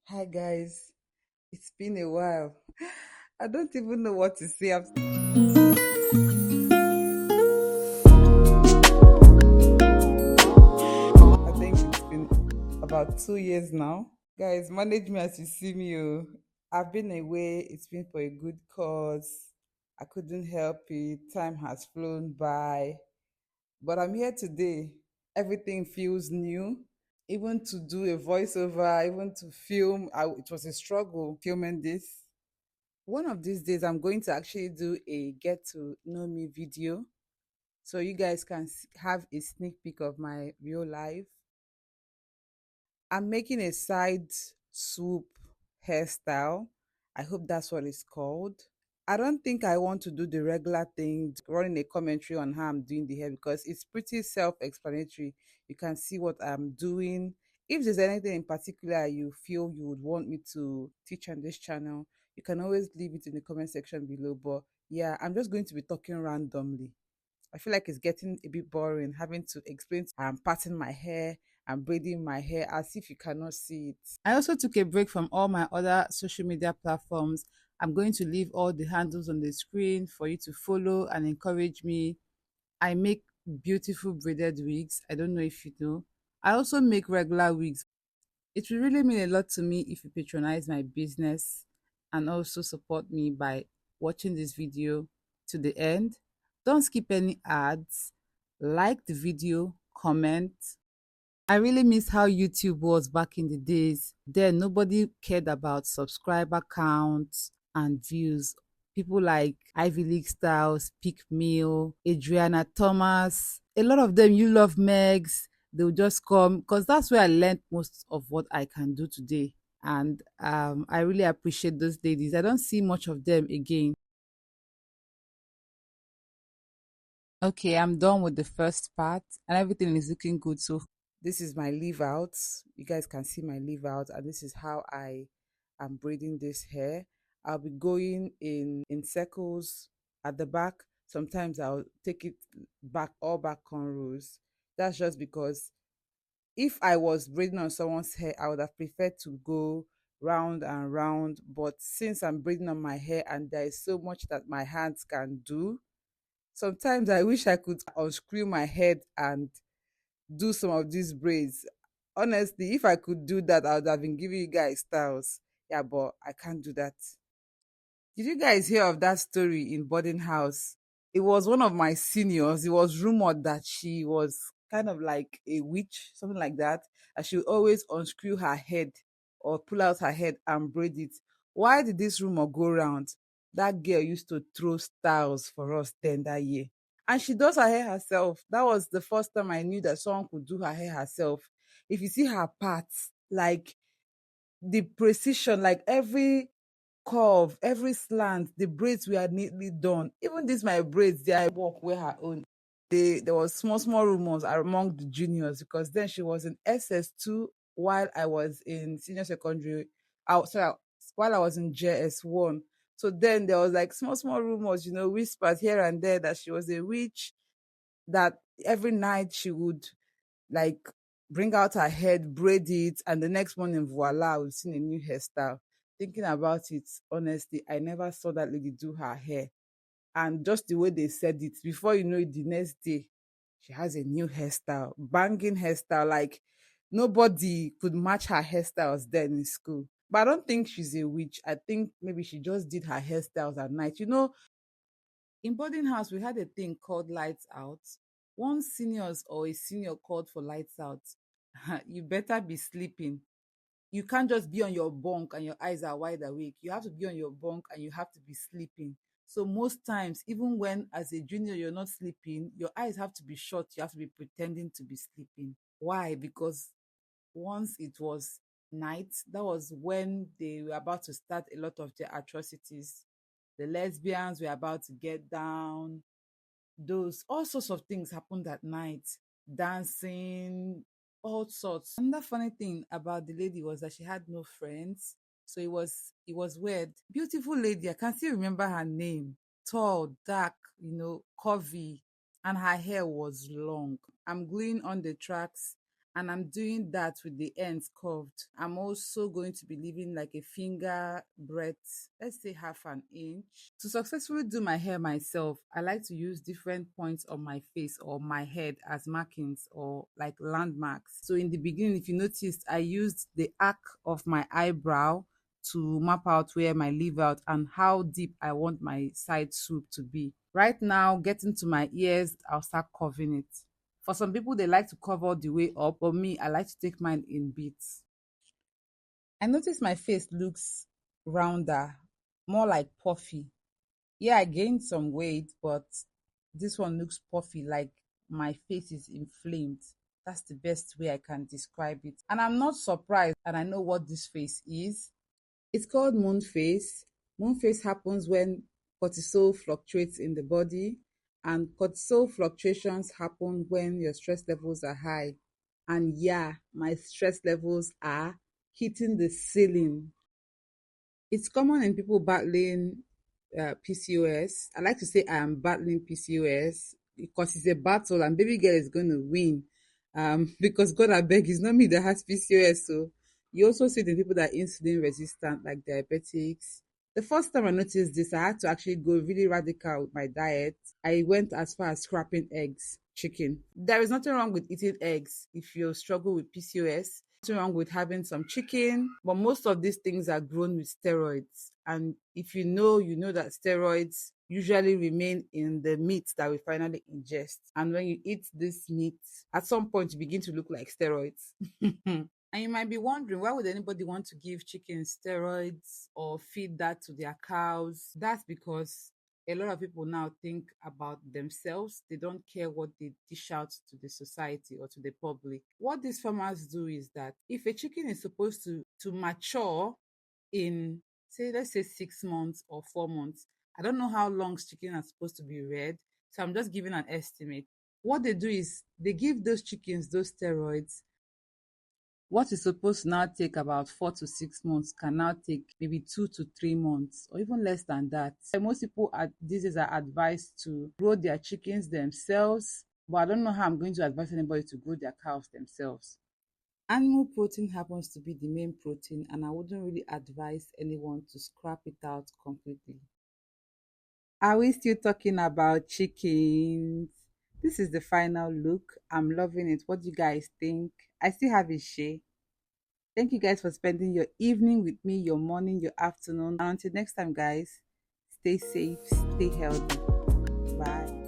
Hi guys, it's been a while. I don't even know what to say. I think it's been about 2 years now. Guys, manage me as you see me. Oh. I've been away. It's been for a good cause. I couldn't help it. Time has flown by. But I'm here today. Everything feels new. Even to do a voiceover, even to film, it was a struggle filming this. One of these days, I'm going to actually do a get to know me video so you guys can have a sneak peek of my real life. I'm making a side swoop hairstyle. I hope that's what it's called. I don't think I want to do the regular thing, running a commentary on how I'm doing the hair because it's pretty self-explanatory. You can see what I'm doing. If there's anything in particular you feel you would want me to teach on this channel, you can always leave it in the comment section below. But yeah, I'm just going to be talking randomly. I feel like it's getting a bit boring having to explain I'm parting my hair, I'm braiding my hair as if you cannot see it. I also took a break from all my other social media platforms. I'm going to leave all the handles on the screen for you to follow and encourage me. I make beautiful braided wigs. I don't know if you know. I also make regular wigs. It will really mean a lot to me if you patronize my business and also support me by watching this video to the end. Don't skip any ads. Like the video, comment. I really miss how YouTube was back in the days. Then nobody cared about subscriber counts and views. People like Ivy League Styles, Pick Meal, Adriana Thomas, a lot of them, you love Megs, they'll just come because that's where I learned most of what I can do today. And I really appreciate those ladies. I don't see much of them again. Okay, I'm done with the first part and everything is looking good so this is my leave out. You guys can see my leave out, and this is how I am braiding this hair. I'll be going in circles at the back. Sometimes I'll take it back, all back cornrows. That's just because if I was braiding on someone's hair, I would have preferred to go round and round. But since I'm braiding on my hair and there is so much that my hands can do, sometimes I wish I could unscrew my head and do some of these braids. Honestly, if I could do that, I would have been giving you guys styles. Yeah, but I can't do that. Did you guys hear of that story in boarding house? It was one of my seniors. It was rumored that she was kind of like a witch, something like that. And she would always unscrew her head or pull out her head and braid it. Why did this rumor go round? That girl used to throw styles for us then that year. And she does her hair herself. That was the first time I knew that someone could do her hair herself. If you see her parts, like the precision, like every curve, every slant, the braids were neatly done. Even these my braids, their work were her own. There was small rumors among the juniors because then she was in SS2 while I was in senior secondary. Sorry, while I was in JS1. So then there was like small rumors, whispers here and there that she was a witch, that every night she would like bring out her head, braid it, and the next morning, voila, we've seen a new hairstyle. Thinking about it, honestly, I never saw that lady do her hair. And just the way they said it, before you know it, the next day, she has a new hairstyle, banging hairstyle. Like nobody could match her hairstyles then in school. But I don't think she's a witch. I think maybe she just did her hairstyles at night. In boarding house, we had a thing called lights out. Once seniors or a senior called for lights out, you better be sleeping. You can't just be on your bunk and your eyes are wide awake. You have to be on your bunk and you have to be sleeping. So most times, even when as a junior you're not sleeping, your eyes have to be shut. You have to be pretending to be sleeping. Why? Because once it was night, that was when they were about to start a lot of their atrocities. The lesbians were about to get down. Those all sorts of things happened at night, dancing, all sorts. Another funny thing about the lady was that she had no friends, so it was weird. Beautiful lady, I can still remember her name. Tall, dark, curvy, and her hair was long. I'm gluing on the tracks and I'm doing that with the ends curved. I'm also going to be leaving like a finger breadth, let's say half an inch. To successfully do my hair myself, I like to use different points on my face or my head as markings or like landmarks. So in the beginning, if you noticed, I used the arc of my eyebrow to map out where my leave out and how deep I want my side swoop to be. Right now, getting to my ears, I'll start curving it. For some people, they like to cover all the way up, but me, I like to take mine in bits. I notice my face looks rounder, more like puffy. Yeah, I gained some weight, but this one looks puffy, like my face is inflamed. That's the best way I can describe it. And I'm not surprised, and I know what this face is. It's called moon face. Moon face happens when cortisol fluctuates in the body, and cortisol fluctuations happen when your stress levels are high. And yeah, my stress levels are hitting the ceiling. It's common in people battling PCOS. I like to say I am battling PCOS because it's a battle and baby girl is going to win. Because God, I beg, it's not me that has PCOS. So you also see the people that are insulin resistant, like diabetics. The first time I noticed this, I had to actually go really radical with my diet. I went as far as scrapping eggs, chicken. There is nothing wrong with eating eggs if you struggle with PCOS. Nothing wrong with having some chicken, but most of these things are grown with steroids. And if you know, you know that steroids usually remain in the meat that we finally ingest. And when you eat this meat, at some point you begin to look like steroids. And you might be wondering, why would anybody want to give chicken steroids or feed that to their cows? That's because a lot of people now think about themselves. They don't care what they dish out to the society or to the public. What these farmers do is that if a chicken is supposed to mature in, say, let's say 6 months or 4 months, I don't know how long chicken are supposed to be reared, so I'm just giving an estimate. What they do is they give those chickens those steroids. What is supposed to now take about 4 to 6 months can now take maybe 2 to 3 months or even less than that. Most people these days are advised to grow their chickens themselves, but I don't know how I'm going to advise anybody to grow their cows themselves. Animal protein happens to be the main protein, and I wouldn't really advise anyone to scrap it out completely. Are we still talking about chickens? This is the final look. I'm loving it. What do you guys think? I still have a shade. Thank you guys for spending your evening with me, your morning, your afternoon. And until next time, guys, stay safe, stay healthy. Bye.